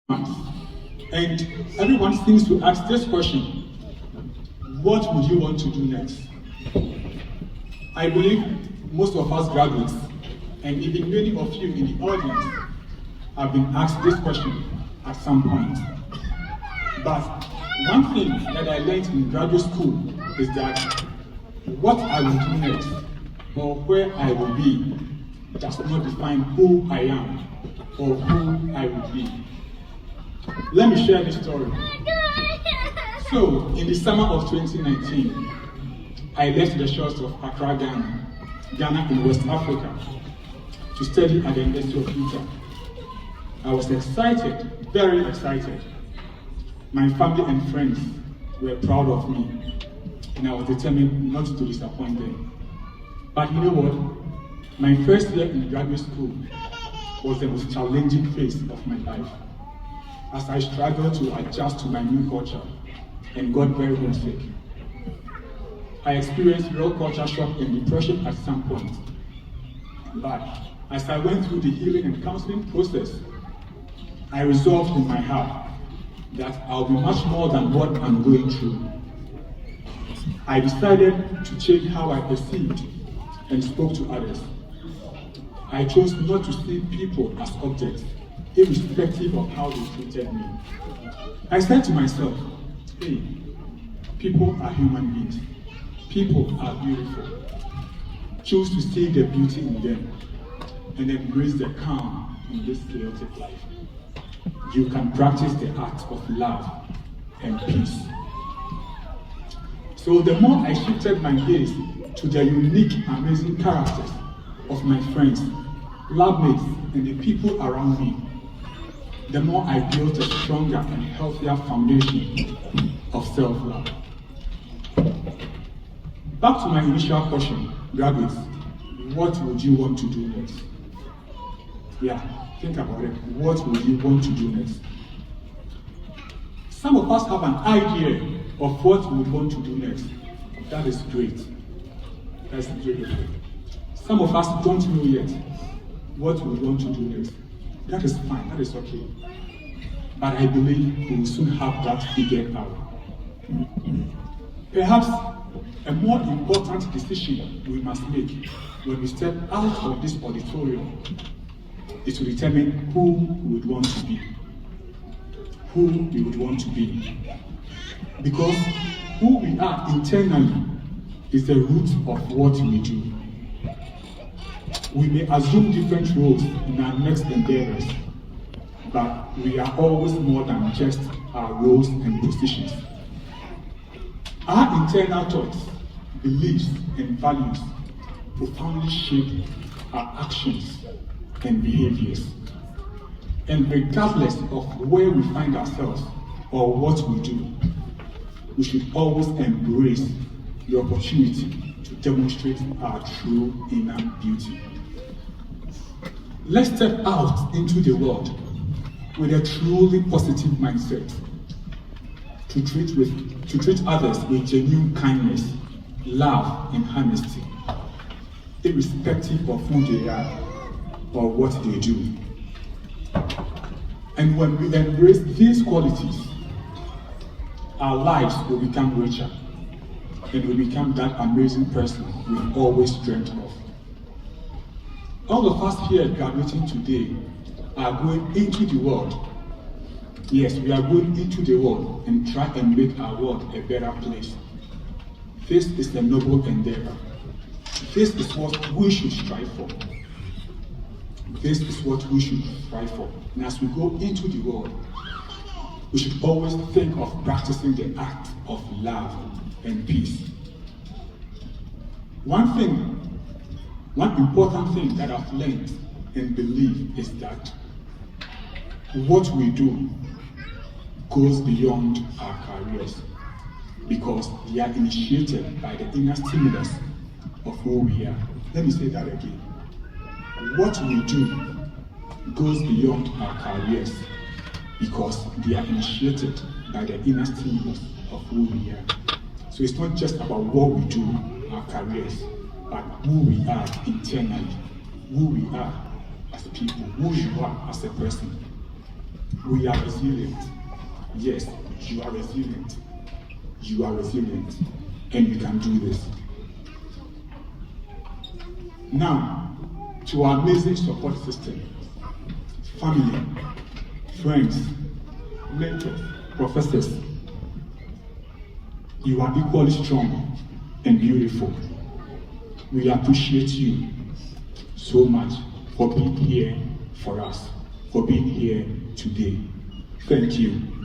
And everyone seems to ask this question: what would you want to do next? I believe most of us graduates, and even many of you in the audience, have been asked this question at some point. But one thing that I learned in graduate school is that what I will do next or where I will be does not define who I am or who I will be. Let me share this story. So, in the summer of 2019, I left the shores of Accra, Ghana in West Africa, to study at the University of Utah. I was excited, very excited. My family and friends were proud of me, and I was determined not to disappoint them. But you know what? My first year in graduate school was the most challenging phase of my life, as I struggled to adjust to my new culture and got very homesick. I experienced real culture shock and depression at some point. But as I went through the healing and counseling process, I resolved in my heart that I'll be much more than what I'm going through. I decided to change how I perceived and spoke to others. I chose not to see people as objects, irrespective of how they treated me. I said to myself, hey, people are human beings. People are beautiful. Choose to see the beauty in them and embrace the calm in this chaotic life. You can practice the art of love and peace. So the more I shifted my gaze to the unique, amazing characters of my friends, love mates, and the people around me, the more I built a stronger and healthier foundation of self-love. Back to my initial question, graduates, what would you want to do next? Yeah, think about it. What would you want to do next? Some of us have an idea of what we would want to do next. That is great. That's great. Some of us don't know yet what we want to do next. That is fine, that is okay. But I believe we will soon have that figured out. Perhaps a more important decision we must make when we step out of this auditorium is to determine who we would want to be. Who we would want to be. Because who we are internally is the root of what we do. We may assume different roles in our next endeavors, but we are always more than just our roles and positions. Our internal thoughts, beliefs, and values profoundly shape our actions and behaviors. And regardless of where we find ourselves or what we do, we should always embrace the opportunity to demonstrate our true inner beauty. Let's step out into the world with a truly positive mindset to treat others with genuine kindness, love, and honesty, irrespective of who they are or what they do. And when we embrace these qualities, our lives will become richer and we become that amazing person we've always dreamt of. All of us here graduating today are going into the world. Yes, we are going into the world and try and make our world a better place. This is a noble endeavor. This is what we should strive for. This is what we should strive for. And as we go into the world, we should always think of practicing the act of love and peace. One important thing that I've learned and believe is that what we do goes beyond our careers because they are initiated by the inner stimulus of who we are. Let me say that again. What we do goes beyond our careers because they are initiated by the inner stimulus of who we are. So it's not just about what we do, our careers, but who we are internally, who we are as people, who you are as a person. We are resilient. Yes, you are resilient. You are resilient, and you can do this. Now, to our amazing support system, family, friends, mentors, professors, you are equally strong and beautiful. We appreciate you so much for being here for us, for being here today. Thank you.